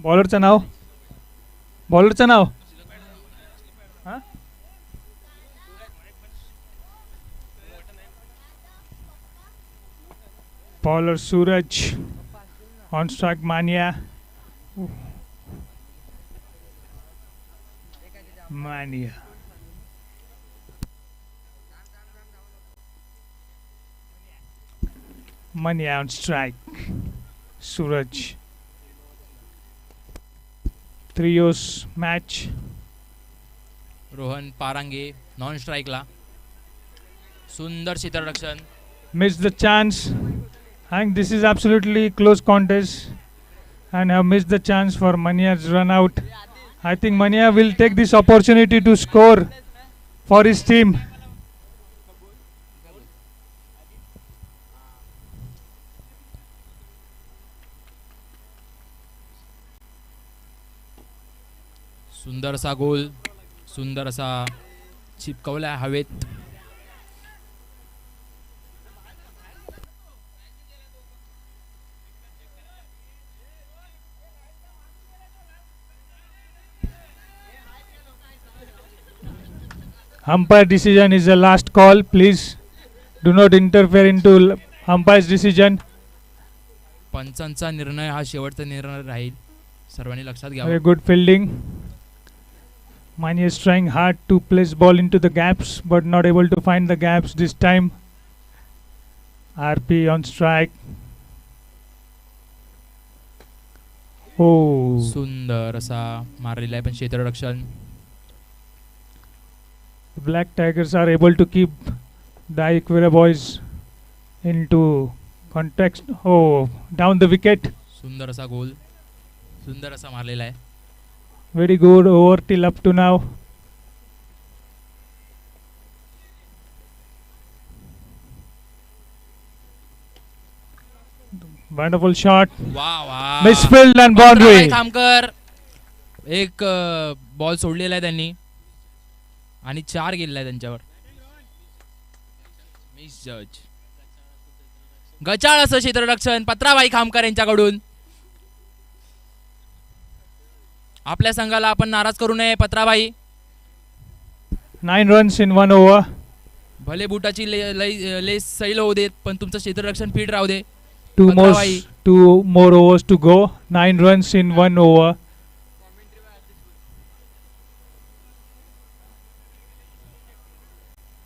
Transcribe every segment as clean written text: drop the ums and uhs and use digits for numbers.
बॉलरचं नाव बॉलरचं नाव हां bowler Suraj on strike मानिया मानिया Mania on strike. Suraj. 3 overs match. Rohan Parange non स्ट्राईकला. सुंदर क्षेत्ररक्षण. Missed the chance. I think this is absolutely close contest and have missed the chance for Mania's run out. I think Mania will take this opportunity to score for his team. सुंदर असा गोल. सुंदर असा चिपकवला हवेत. Umpire decision is the last call. Please do not interfere into umpire's decision. पंचांचा निर्णय हा शेवटचा निर्णय राहील. सर्वांनी लक्षात Very घ्यावं. good fielding. Mania is trying hard to place ball into the gaps but not able to find the gaps this time. RP on strike. Oh, सुंदर असा मारलेला आहे पण क्षेत्ररक्षण. the Black Tigers are able to keep the Iquira boys into context. Oh, down the wicket. सुंदर असा गोल. सुंदर असा मारलेला आहे. Very good over till up to now. Wonderful shot. वा वा. Misfield and पत्राबाई boundary. खामकर. एक बॉल सोडलेला आहे त्यांनी आणि 4 गेलेला आहे त्यांच्यावर. मिस जज. गचाळ असं क्षेत्ररक्षण पत्राबाई खामकर यांच्याकडून. आपल्या संघाला आपण नाराज करू नये पत्राबाई. 9 runs in 1 over. भले बुटाची लेस सैल होऊ देत पण तुमचं क्षेत्ररक्षण fit Rahu they. Two more, Patravai. 2 more overs to go. 9 runs in 1 over.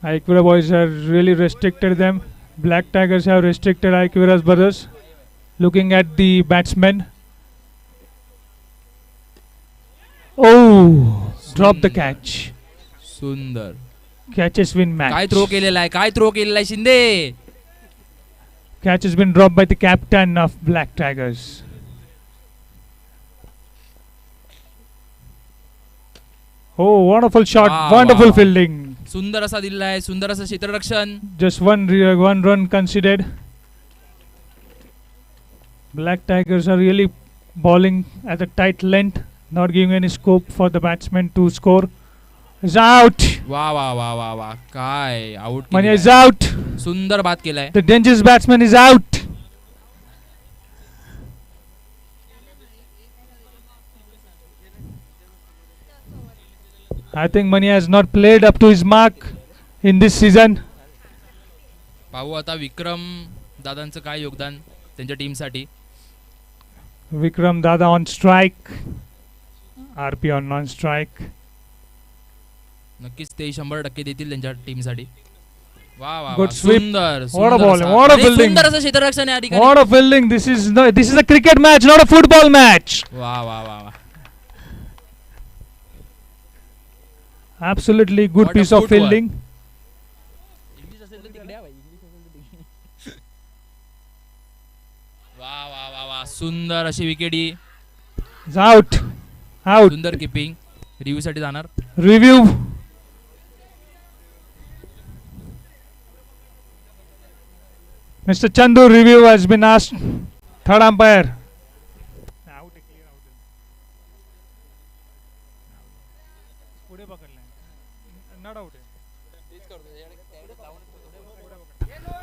Iquira boys have really restricted them. Black Tigers have restricted Iquira's brothers. Looking at the batsmen. Oh, drop the catch. सुंदर. Catch has been काय matched. Throw केलेला आहे काय throw केलेला आहे Shinde. Catch has been dropped by the captain of Black Tigers. Oh, wonderful shot. Wow, Wonderful wow. fielding. सुंदर असा दिलेला आहे. सुंदर असं क्षेत्ररक्षण. Just one run considered. Black Tigers are really bowling at a tight length, not giving any scope for the batsman to score. Is out. वा वा वा वा वा काय आउट. Mania is out. सुंदर बात केलाय. The dangerous batsman is out. I think Mania has not played up to his mark in this season. पाहू आता विक्रम दादांचं काय योगदान त्यांच्या टीमसाठी. Vikram Dada on strike. RP on non-strike. नक्कीच ते 100% देतील त्यांच्या टीमसाठी. वा वा वा. Good sweep. सुंदर. What a सुंदर bowling, असा. what a आणि fielding. सुंदर असं क्षेत्ररक्षण आहे या ठिकाणी. What a fielding! This is a cricket match, not a football match. वा वा वा वा. Absolutely good What a piece of footwork. fielding. वा वा वा वा. सुंदर अशी विकेटी. It's out. Out. सुंदर किपिंग. रिव्ह्यू साठी जाणार. Review. Mr. Chandu, review has been asked. Third umpire.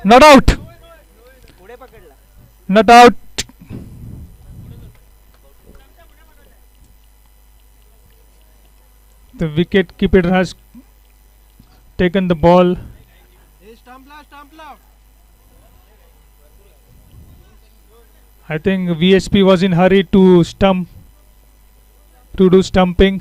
Not out. Not out. The wicket keeper has taken the ball. I think VSP was in hurry to do stumping.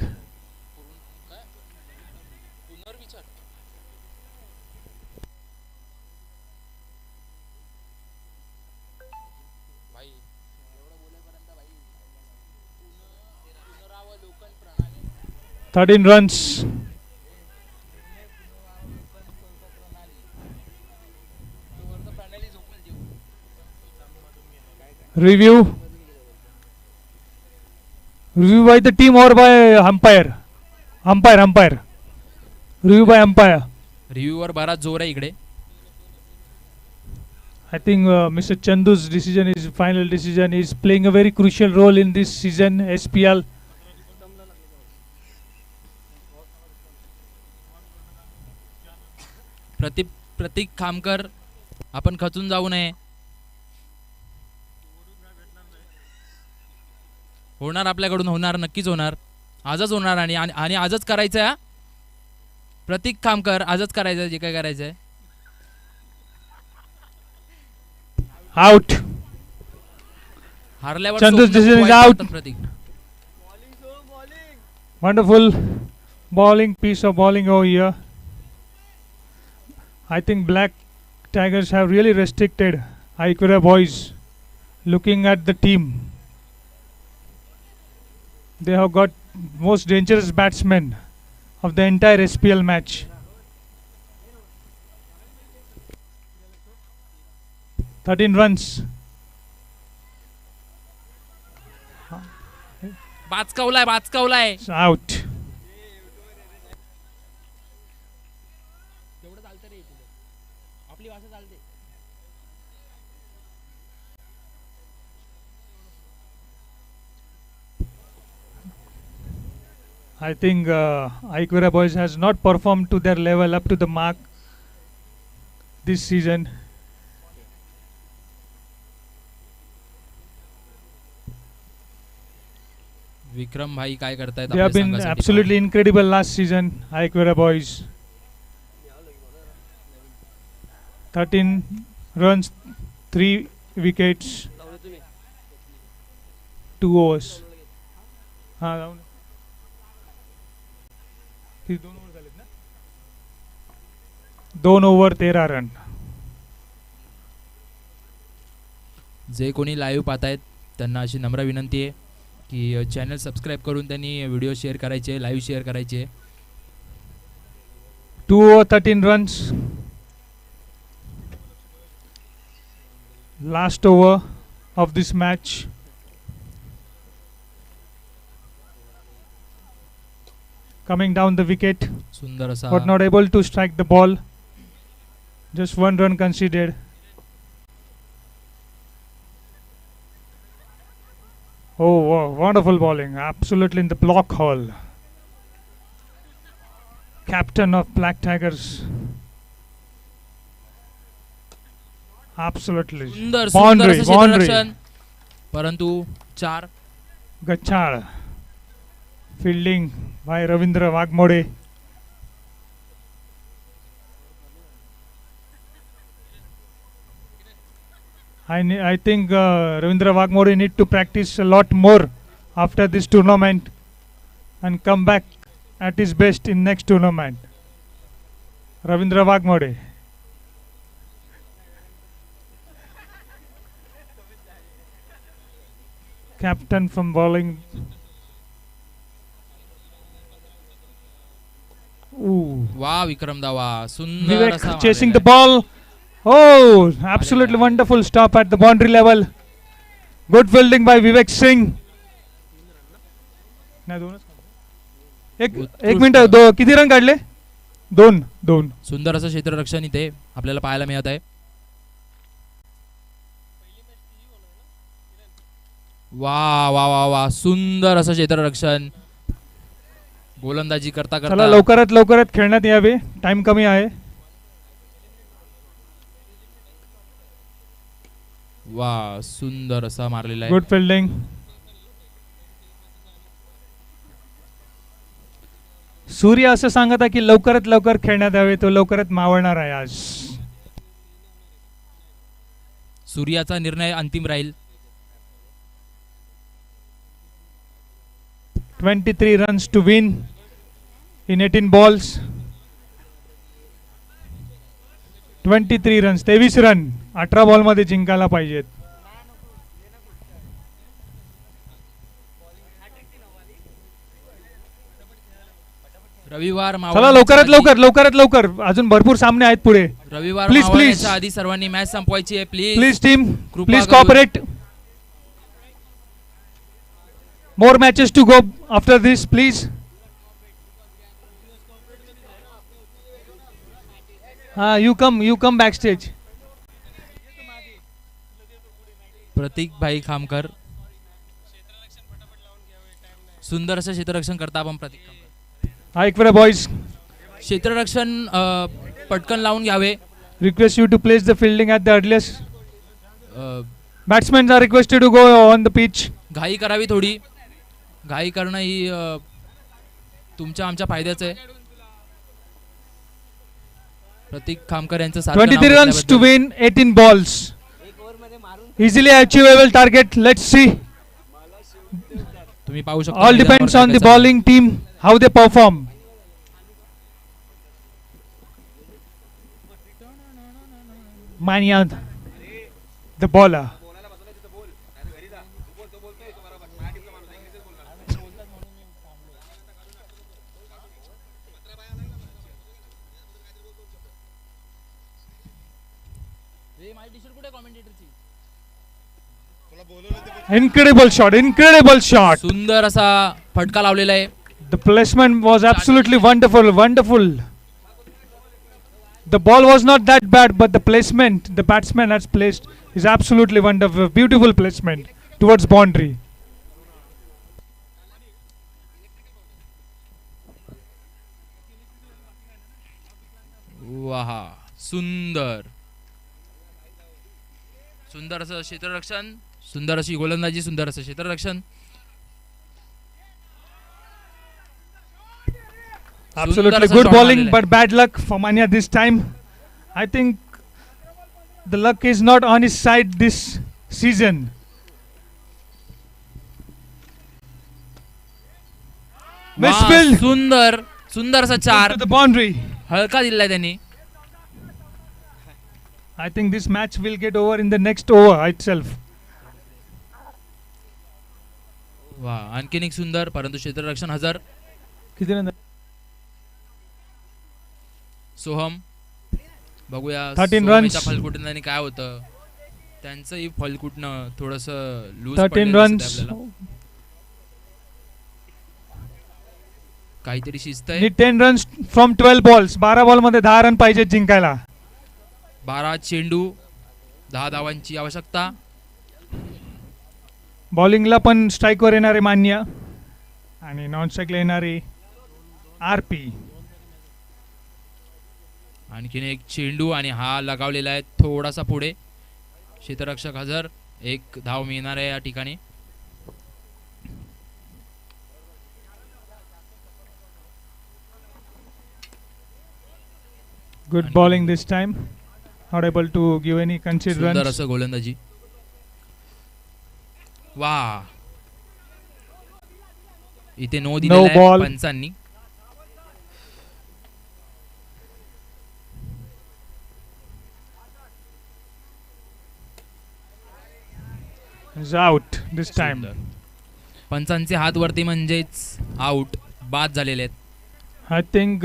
भाई 13 runs. Review. Review by the team or by umpire? Umpire. Review by umpire. Reviewer बराच जोर आहे इकडे. I think Mr. Chandu's decision is final decision. Is playing a very crucial role in this season SPL. प्रतीक खामकर, आपण खचून जाऊ नये. होणार आपल्याकडून, होणार, नक्कीच होणार. आजच होणार आणि आजच करायचं आहे. प्रतीक खामकर, आजच करायचं जे काय करायचं आहे. Out. हारल्यावर Chandu's स्वप्न decision is वाईट out. वाटतं प्रतीक. Wonderful bowling, piece of bowling over here. I think Black Tigers have really restricted Aikura boys. Looking at the team, they have got most dangerous batsmen of the entire SPL match. Thirteen runs. बाचकावलाय. It's out. आपली भाषा चालते. I think Aikura boys has not performed to their level, up to the mark this season. Vikram भाई काय करतायत They have आपल्या been संघासाठी? absolutely incredible last season, Aikura boys. 13 runs, 3 wickets, 2 overs. जाऊन. किती 2 ओव्हर झालेत ना? 2 ओव्हर 13 रन. जे कोणी लाईव्ह पाहतायत त्यांना अशी नम्र विनंती आहे की चॅनल सबस्क्राईब करून त्यांनी व्हिडिओ शेअर करायचे, लाईव्ह शेअर करायचे. 2 over 13 runs. Last over of this match. Coming down the wicket, सुंदर असा but not able to strike the ball. Just 1 run conceded. Oh, wow, wonderful bowling! Absolutely in the block hole. Captain of Black Tigers. Absolutely. सुंदर Boundary, असं boundary. क्षेत्ररक्षण. परंतु 4. Gachal. Fielding by Ravindra Wagmode. I think Ravindra Wagmode need to practice a lot more after this tournament and come back at his best in next tournament. Ravindra Wagmode. Captain from bowling. Ooh. वा विक्रम दावा, सुंदर Vivek असा chasing मारलेला the ball. Oh, absolutely wonderful stop at the boundary level. Good fielding by Vivek Singh. एक minute, किती run काढले? 2. सुंदर असं क्षेत्ररक्षण इथे आपल्याला पाहायला मिळत आहे. वा वा वा वा, सुंदर असं क्षेत्ररक्षण. गोलंदाजी करता चला करता लवकरात खेळण्यात यावे, टाइम कमी आहे. वा, सुंदर असा मारलेला आहे. Good fielding. सूर्य असं सांगत आहे की लवकरात लवकर खेळण्यात यावे, तो लवकरात मावळणार आहे आज. सूर्याचा निर्णय अंतिम राहील. 23 runs to win in 18 balls. 23 runs, 23 run 18 ball मध्ये जिंकायला पाहिजेत. रविवार चला लवकरात लवकर लवकरात लवकर, अजून भरपूर सामने आहेत पुढे. रविवार Please, मावळण्याच्या please. आधी सर्वांनी मॅच संपवायची आहे. प्लीज प्लीज टीम, कृपा प्लीज करून. Cooperate. More matches to go after this please. You come back stage. Prateek भाई खामकर सुंदर असं क्षेत्ररक्षण करता आपण. प्रतीक खामकर ऐक बरं बॉयज, क्षेत्ररक्षण पटकन लावून घ्यावे. request you to place the fielding at the earliest. A, Batsmen are requested to go on the pitch. घाई करावी थोडी. घाई करणं ही तुमच्या आमच्या फायद्याचं आहे. प्रतीक खामकर यांचं सारखं नाव 23 runs to घेतल्याबद्दल. win 18 balls. Easily achievable target. Let's see. तुम्ही पाहू शकता. All depends on the bowling team, how they perform. Mania, the bowler. Incredible shot, incredible shot. सुंदर असा फटका लावलेला आहे. The placement was absolutely wonderful, wonderful. The ball was not that bad, but the placement the batsman has placed is absolutely wonderful. Beautiful placement towards boundary. वाह, सुंदर सुंदर असं क्षेत्ररक्षण, सुंदर अशी गोलंदाजी, सुंदर असं क्षेत्ररक्षण. Absolutely सुंदर good shot bowling, मारलेला but bad luck for Mania this time. I think the luck is not on his side this season. आहे. वाह, Misfield सुंदर सुंदर असा चार to the boundary. हलका दिलाय त्यांनी. I think this match will get over in the next over itself. वा, आणखीन एक सुंदर परंतु क्षेत्ररक्षण हजर. किती रन? सोहम बघूया 13 सोहमेच्या runs. फलकुटण्याने काय होतं. त्यांचंही फलकुटणं थोडस लूज 13 runs. काहीतरी शिस्त आहे. Need 10 runs from 12 balls. 12 ball मध्ये 10 रन पाहिजे जिंकायला. 12 चेंडू 10 धावांची आवश्यकता. बॉलिंगला पण स्ट्राईकवर येणारे मान्य आणि नॉन स्ट्राईकला येणारे आरपी. आणखीन एक चेंडू आणि हा लगावलेला आहे थोडासा पुढे. क्षेत्ररक्षक हजर. एक धाव मिळणार आहे या ठिकाणी. Good bowling this time. Not able to give any conceded सुंदर runs. असं गोलंदाजी. वा, इथे नो दिलेला आहे ball. पंचांनी. Is out this time. सुंदर. पंचांचे हात वरती म्हणजेच आउट, बाद झालेले आहेत. I think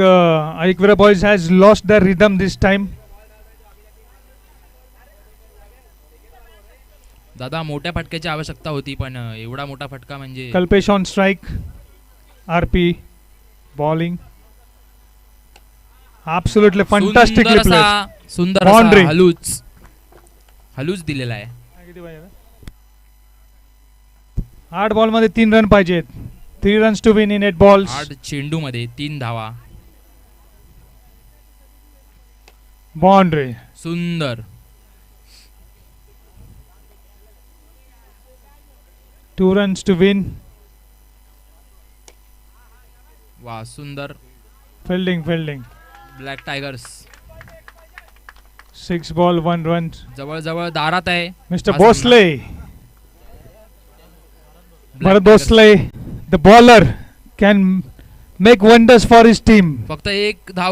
Aikvira boys has lost their rhythm this time. दादा मोठ्या फटक्याची आवश्यकता होती पण एवढा मोठा फटका म्हणजे. Kalpesh on strike. RP bowling. Absolutely fantastically सुंदर played. असा सुंदर Boundary. असा हलूच हलूच दिलेला आहे. 8 बॉल मध्ये 3 रन पाहिजेत. 3 runs to win in 8 balls. 8 चेंडू मध्ये 3 धावा. Boundary. सुंदर. 2 runs to win. वा, सुंदर Fielding. Black tigers 6 ball, 1 run. जवळ दारात आहे. Mr. हा Bosley. Black Bharat Tigers. Bosley, the bowler, can make wonders for his team. फक्त एक धाव